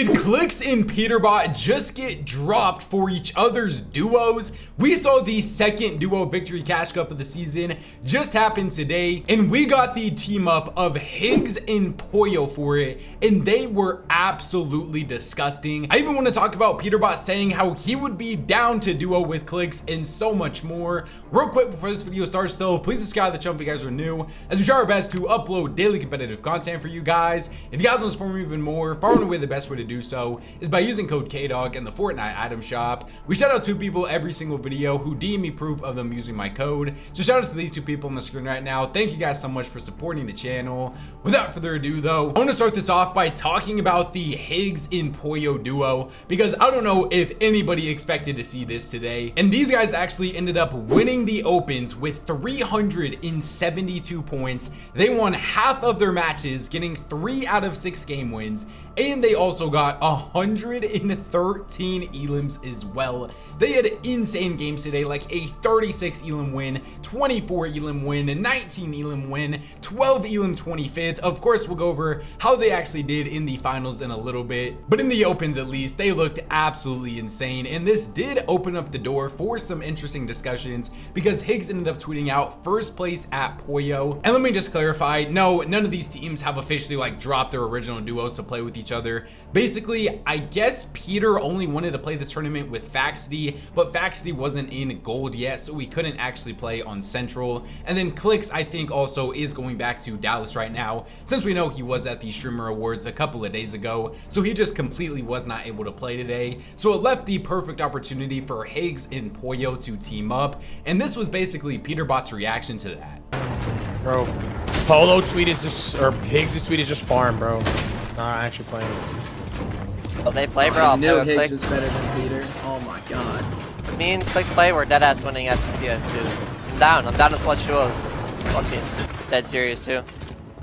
Did Clix and Peterbot just get dropped for each other's duos? We saw the second duo victory cash cup of the season just happened today, and we got the team up of Higgs and Poyo for it, and they were absolutely disgusting. I even want to talk about Peterbot saying how he would be down to duo with Clix and so much more. Real quick before this video starts though, please subscribe to the channel if you guys are new, as we try our best to upload daily competitive content for you guys. If you guys want to support me even more, far and away the best way to do so is by using code KDOG in the Fortnite item shop. We shout out 2 people every single video who DM me proof of them using my code. So shout out to these 2 people on the screen right now. Thank you guys so much for supporting the channel. Without further ado though, I want to start this off by talking about the Higgs and Poyo duo, because I don't know if anybody expected to see this today. And these guys actually ended up winning the opens with 372 points. They won half of their matches, getting 3 out of 6 game wins, and they also got 113 elims as well. They had insane games today, like a 36 elim win, 24 elim win, 19 elim win, 12 elim 25th. Of course, we'll go over how they actually did in the finals in a little bit, but in the opens at least, they looked absolutely insane. And this did open up the door for some interesting discussions, because Higgs ended up tweeting out first place at Poyo. And let me just clarify, no, none of these teams have officially like dropped their original duos to play with each other. Basically, I guess Peter only wanted to play this tournament with Faxity, but Faxity wasn't in gold yet, so we couldn't actually play on Central. And then Clix, I think, also is going back to Dallas right now, since we know he was at the Streamer Awards a couple of days ago, so he just completely was not able to play today. So it left the perfect opportunity for Higgs and Poyo to team up, and this was basically Peterbot's reaction to that. Bro, Polo tweet is just, or Higgs' tweet is just farm, bro. Not actually playing. Well, they play, bro. I knew Higgs was better than Peter. Oh my god. Me and Clix play, we're dead ass winning at CS too. I'm down to swatch duos. Okay. Dead serious too.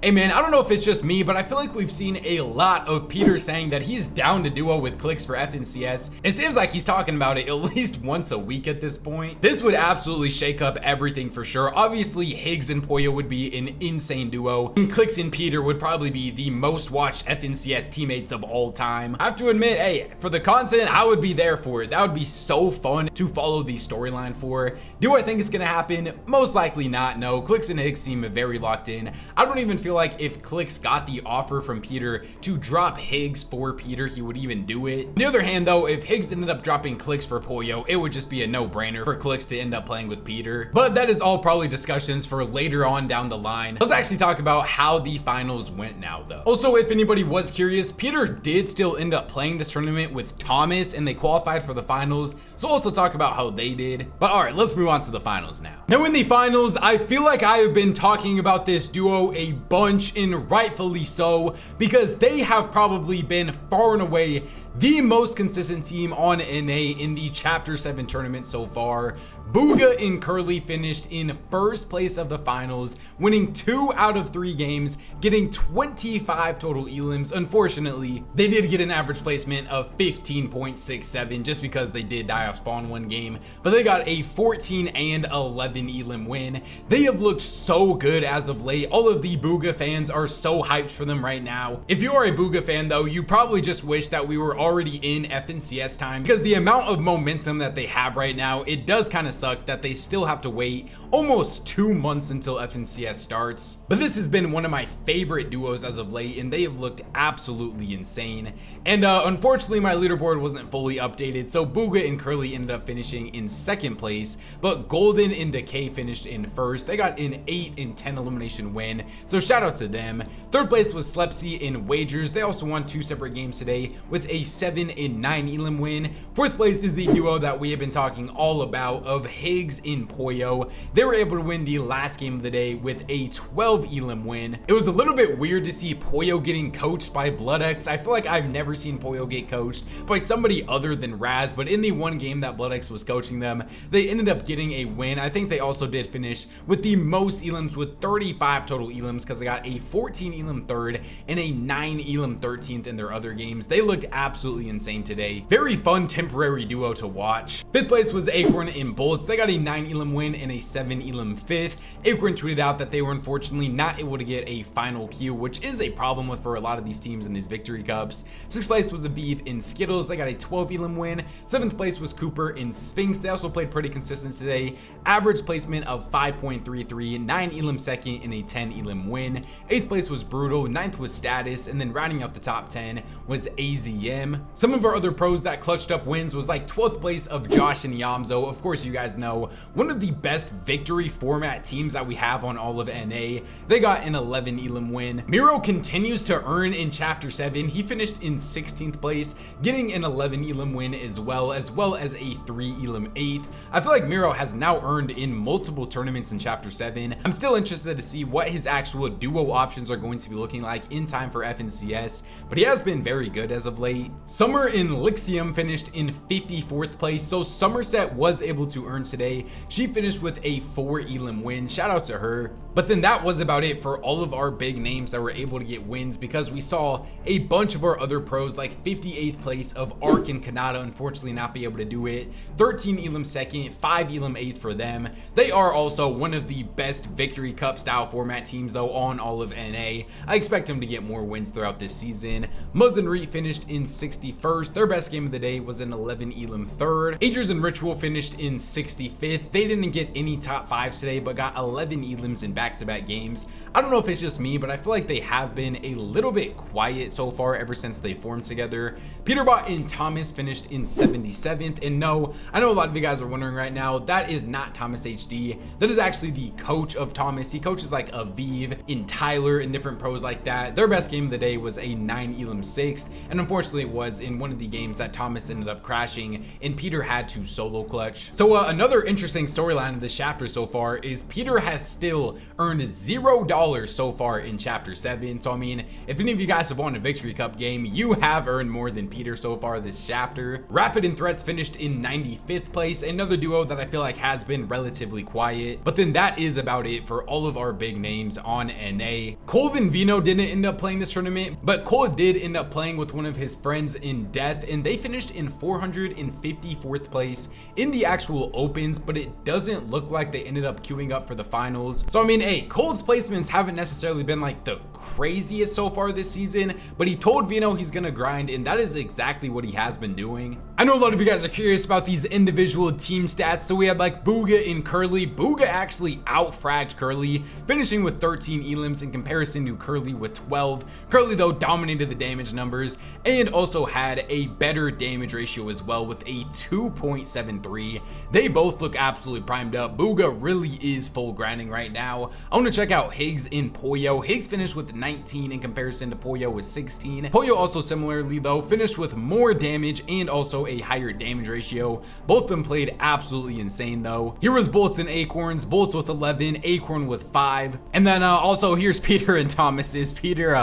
Hey man, I don't know if it's just me, but I feel like we've seen a lot of Peter saying that he's down to duo with Clix for FNCS. It seems like he's talking about it at least once a week at this point. This would absolutely shake up everything for sure. Obviously, Higgs and Poyo would be an insane duo, and Clix and Peter would probably be the most watched FNCS teammates of all time. I have to admit, hey, for the content, I would be there for it. That would be so fun to follow the storyline for. Do I think it's gonna happen? Most likely not, no. Clix and Higgs seem very locked in. I don't even feel like if Clix got the offer from Peter to drop Higgs for Peter, he would even do it. On the other hand though, if Higgs ended up dropping Clix for Poyo, it would just be a no-brainer for Clix to end up playing with Peter. But that is all probably discussions for later on down the line. Let's actually talk about how the finals went now though. Also, if anybody was curious, Peter did still end up playing this tournament with Thomas, and they qualified for the finals, so also talk about how they did. But all right, let's move on to the finals now. Now in the finals, I feel like I have been talking about this duo a bunch, and rightfully so, because they have probably been far and away the most consistent team on NA in the Chapter 7 tournament so far. Booga and Curly finished in first place of the finals, winning 2 out of 3 games, getting 25 total elims. Unfortunately, they did get an average placement of 15.67 just because they did die off spawn one game, but they got a 14 and 11 elim win. They have looked so good as of late. All of the Booga fans are so hyped for them right now. If you are a Booga fan though, you probably just wish that we were already in FNCS time, because the amount of momentum that they have right now, it does kind of suck that they still have to wait almost 2 months until FNCS starts. But this has been one of my favorite duos as of late, and they have looked absolutely insane. And unfortunately, my leaderboard wasn't fully updated, so Booga and Curly ended up finishing in second place, but Golden and Decay finished in first. They got an 8 and 10 elimination win, so shout out to them. Third place was Slepsy in Wagers. They also won 2 separate games today with a 7 and 9 elim win. Fourth place is the duo that we have been talking all about of Higgs and Poyo. They were able to win the last game of the day with a 12 elim win. It was a little bit weird to see Poyo getting coached by BloodX. I feel like I've never seen Poyo get coached by somebody other than Raz, but in the one game that BloodX was coaching them, they ended up getting a win. I think they also did finish with the most elims with 35 total elims, because they got a 14 elim 3rd and a 9 elim 13th in their other games. They looked absolutely insane today. Very fun temporary duo to watch. 5th place was Acorn and Bolts. They got a 9 elim win and a 7 elim 5th. Acorn tweeted out that they were unfortunately not able to get a final queue, which is a problem for a lot of these teams in these victory cups. 6th place was Aviv in Skittles. They got a 12 elim win. 7th place was Cooper in Sphinx. They also played pretty consistent today. Average placement of 5.33, 9 elim 2nd and a 10 elim win. 8th place was Brutal. 9th was Status, and then rounding out the top 10 was AZM. Some of our other pros that clutched up wins was like 12th place of Josh and Yamzo. Of course, you guys know one of the best victory format teams that we have on all of NA. They got an 11 elim win. Miro continues to earn in chapter 7. He finished in 16th place, getting an 11 elim win as well as a 3 elim 8th. I feel like Miro has now earned in multiple tournaments in chapter 7. I'm still interested to see what his actual duo options are going to be looking like in time for FNCS, but he has been very good as of late. Summer in Lixium finished in 54th place, so Somerset was able to earn today. She finished with a 4 elim win. Shout out to her. But then that was about it for all of our big names that were able to get wins, because we saw a bunch of our other pros like 58th place of Ark and Kanata unfortunately not be able to do it. 13 elim 2nd, 5 elim 8th for them. They are also one of the best victory cup style format teams though on all of NA. I expect them to get more wins throughout this season. Muzz and Reet finished in 61st. Their best game of the day was an 11 elim 3rd. Agers and Ritual finished in 65th. They didn't get any top 5s today, but got 11 elims in back-to-back games. I don't know if it's just me, but I feel like they have been a little bit quiet so far ever since they formed together. Peterbot and Thomas finished in 77th. And no, I know a lot of you guys are wondering right now, that is not Thomas HD. That is actually the coach of Thomas. He coaches like Aviv and Tyler and different pros like that. Their best game of the day was a 9 elim 6th, and unfortunately it was in one of the games that Thomas ended up crashing and Peter had to solo clutch. So another interesting storyline of this chapter so far is Peter has still earned $0 so far in chapter 7. So I mean, if any of you guys have won a victory cup game, you have earned more than Peter so far this chapter. Rapid and Threats finished in 95th place, another duo that I feel like has been relatively quiet. But then that is about it for all of our big names on NA. Cole and Vino didn't end up playing this tournament, but Cole did end up playing with one of his friends in Death, and they finished in 454th place in the actual opens, but it doesn't look like they ended up queuing up for the finals. So I mean, hey, Cole's placements haven't necessarily been like the craziest so far this season, but he told Vino he's gonna grind, and that is exactly what he has been doing. I know a lot of you guys are curious about these individual team stats, so we had like Booga and Curly. Booga actually outfragged Curly, finishing with 13 elims in comparison to Curly with 12. Curly though dominated the damage numbers and also had a better damage ratio as well with a 2.73. They both look absolutely primed up. Booga really is full grinding right now. I want to check out Higgs and Poyo. Higgs finished with 19 in comparison to Poyo with 16. Poyo also similarly though finished with more damage and also a higher damage ratio. Both of them played absolutely insane though. Here was Bolts and Acorns. Bolts with 11, Acorn with 5. And then also here's Peter and Thomas's. Peter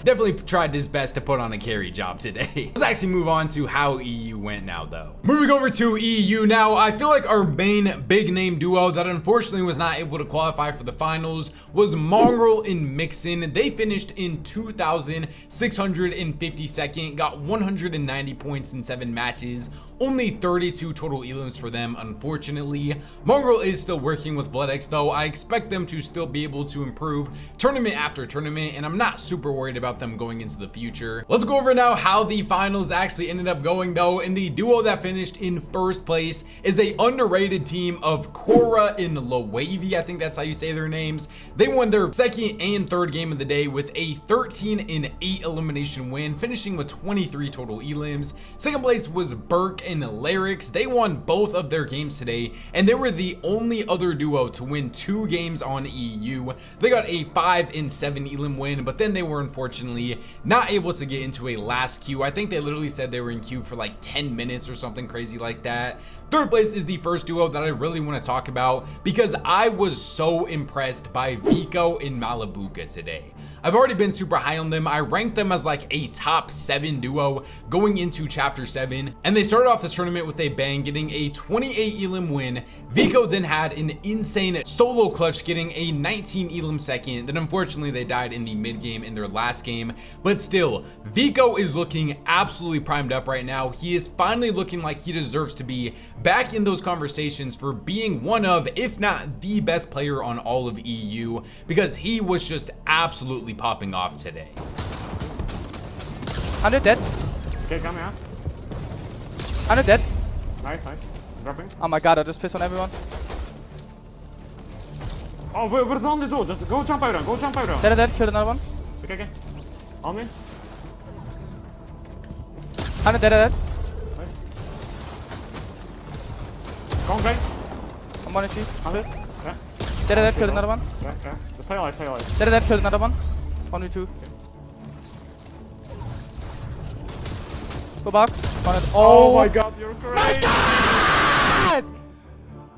definitely tried his best to put on a carry job today. Let's actually move on to how EU went now though. Moving over to EU now, I feel like our main big name duo that unfortunately was not able to qualify for the finals was Mongrel and Mixon. They finished in 2,652nd, got 190 points in 7 matches, only 32 total elims for them unfortunately. Mongrel is still working with BloodX though. I expect them to still be able to improve tournament after tournament, and I'm not super worried about them going into the future. Let's go over now how the finals actually ended up going though, and the duo that finished in first place is a underrated team of Cora and Loavy. I think that's how you say their names. They won their second and third game of the day with a 13 and 8 elimination win, finishing with 23 total elims. Second place was Burke and Larix. They won both of their games today, and they were the only other duo to win 2 games on EU. They got a 5 and 7 elim win, but then they were unfortunately not able to get into a last queue. I think they literally said they were in queue for like 10 minutes or something crazy like that. Third place is the first duo that I really want to talk about because I was so impressed by Vico and Malabuka today. I've already been super high on them. I ranked them as like a top 7 duo going into chapter 7, and they started off this tournament with a bang, getting a 28 elim win. Vico then had an insane solo clutch, getting a 19 elim second. Then unfortunately they died in the mid game in their last game, but still Vico is looking absolutely primed up right now. He is finally looking like he deserves to be back in those conversations for being one of, if not the best player on all of EU, because he was just absolutely popping off today. 100 dead. Okay, come here. 100 dead. Nice. Dropping. Oh my god, I just pissed on everyone. Oh, we're on the door. Just go jump around. Dead. Killed another one. Okay. On me. 100 dead. Go on, guys. I'm 1 HP. 100. Yeah. Dead. Killed another one. Yeah. Stay alive. Dead. Killed another one. 1v2. Go back. Oh my god, you're great.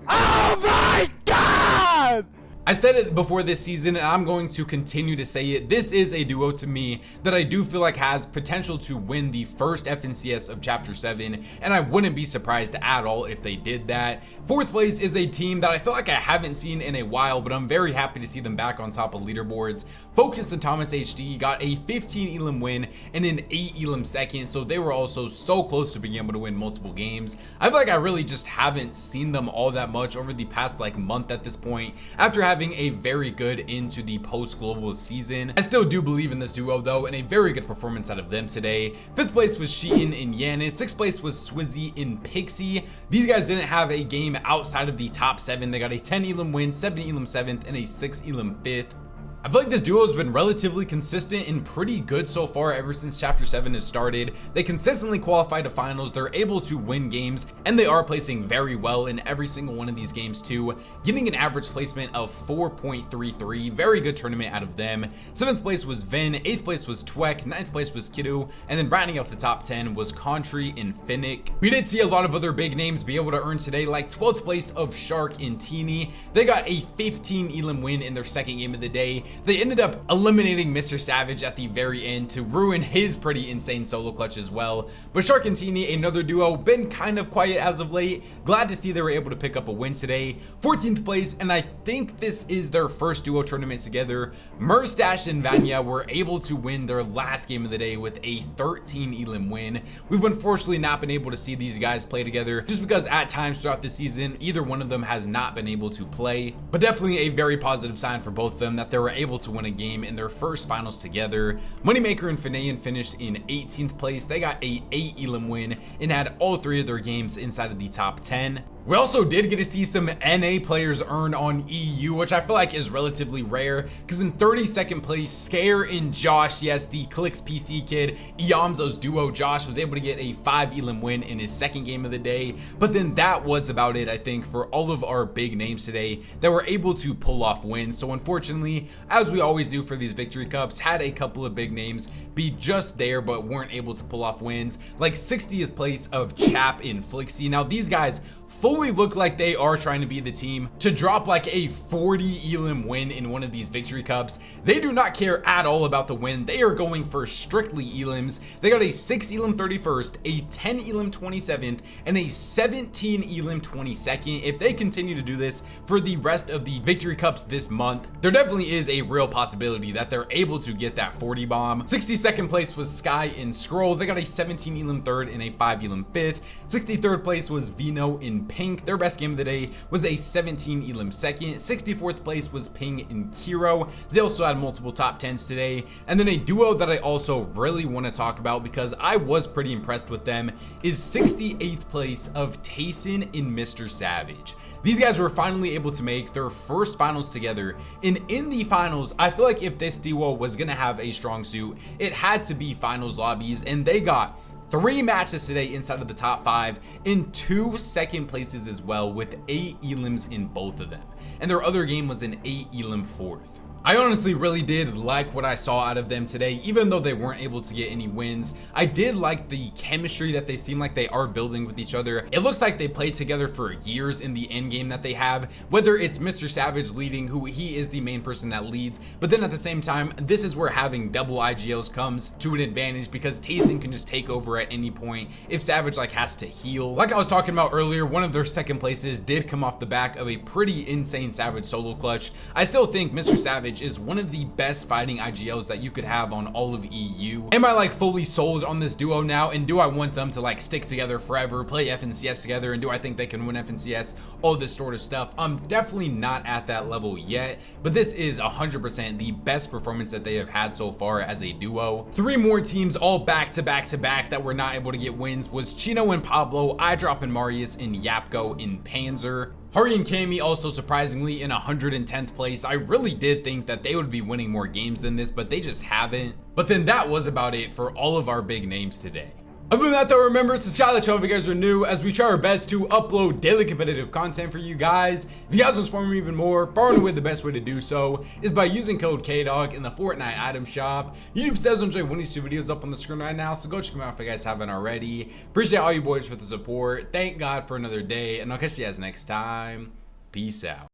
Oh my god! I said it before this season, and I'm going to continue to say it. This is a duo to me that I do feel like has potential to win the first FNCS of Chapter 7, and I wouldn't be surprised at all if they did that. Fourth place is a team that I feel like I haven't seen in a while, but I'm very happy to see them back on top of leaderboards. Focus and Thomas HD got a 15 elim win and an 8 elim second, so they were also so close to being able to win multiple games. I feel like I really just haven't seen them all that much over the past like month at this point, after having a very good into the post-global season. I still do believe in this duo though, and a very good performance out of them today. 5th place was Sheehan and Yanis. 6th place was Swizzy and Pixie. These guys didn't have a game outside of the top 7. They got a 10 elim win, 7 elim 7th, and a 6 elim 5th. I feel like this duo has been relatively consistent and pretty good so far ever since Chapter 7 has started. They consistently qualify to finals, they're able to win games, and they are placing very well in every single one of these games too, getting an average placement of 4.33. Very good tournament out of them. 7th place was Vin, 8th place was Twek, 9th place was Kiddo, and then rounding off the top 10 was Contry and Finnick. We did see a lot of other big names be able to earn today, like 12th place of Shark and Teeny. They got a 15 elim win in their second game of the day. They ended up eliminating Mr. Savage at the very end to ruin his pretty insane solo clutch as well. But Shark and Teeny, another duo, been kind of quiet as of late. Glad to see they were able to pick up a win today. 14th place, and I think this is their first duo tournament together. Merstash and Vanya were able to win their last game of the day with a 13 elim win. We've unfortunately not been able to see these guys play together just because at times throughout the season, either one of them has not been able to play. But definitely a very positive sign for both of them that they were able to win a game in their first finals together. Moneymaker and Fanayan finished in 18th place. They got a 8 elim win and had all 3 of their games inside of the top 10. We also did get to see some NA players earn on EU, which I feel like is relatively rare, because in 32nd place, Scare and Josh, yes, the Clix PC kid, Iamzo's duo, Josh was able to get a 5 elim win in his second game of the day. But then that was about it, I think, for all of our big names today that were able to pull off wins. So unfortunately, as we always do for these victory cups, had a couple of big names be just there but weren't able to pull off wins, like 60th place of Chap and Flixie. Now these guys fully look like they are trying to be the team to drop like a 40 elim win in one of these victory cups. They do not care at all about the win. They are going for strictly elims. They got a 6 elim 31st, a 10 elim 27th, and a 17 elim 22nd. If they continue to do this for the rest of the victory cups this month, there definitely is a real possibility that they're able to get that 40 bomb. 62nd place was Sky and Scroll. They got a 17 elim 3rd and a 5 elim 5th. 63rd place was Vino and Pink. Their best game of the day was a 17 elim 2nd. 64th place was Ping and Kiro. They also had multiple top 10s today. And then a duo that I also really want to talk about because I was pretty impressed with them is 68th place of Tayson and Mr. Savage. These guys were finally able to make their first finals together, and in the finals, I feel like if this duo was gonna have a strong suit, it had to be finals lobbies, and they got 3 matches today inside of the top 5 and 2 second places as well, with 8 elims in both of them, and their other game was an 8 elim 4th. I honestly really did like what I saw out of them today, even though they weren't able to get any wins. I did like the chemistry that they seem like they are building with each other. It looks like they played together for years in the end game that they have, whether it's Mr. Savage leading, who he is the main person that leads, but then at the same time, this is where having double IGLs comes to an advantage because Tayson can just take over at any point if Savage like has to heal. Like I was talking about earlier, one of their second places did come off the back of a pretty insane Savage solo clutch. I still think Mr. Savage is one of the best fighting IGLs that you could have on all of EU. Am I like fully sold on this duo now, and do I want them to like stick together forever, play FNCS together, and do I think they can win FNCS, all this sort of stuff? I'm definitely not at that level yet, but this is 100% the best performance that they have had so far as a duo. 3 more teams all back to back to back that were not able to get wins was Chino and Pablo, iDrop and Marius, and Yapko in Panzer. Hari and Kami also surprisingly in 110th place. I really did think that they would be winning more games than this, but they just haven't. But then that was about it for all of our big names today. Other than that though, remember, subscribe to the channel if you guys are new, as we try our best to upload daily competitive content for you guys. If you guys want to support me even more, far and away the best way to do so is by using code KDOG in the Fortnite item shop. YouTube says enjoy one of these 2 videos up on the screen right now, so go check them out if you guys haven't already. Appreciate all you boys for the support. Thank God for another day, and I'll catch you guys next time. Peace out.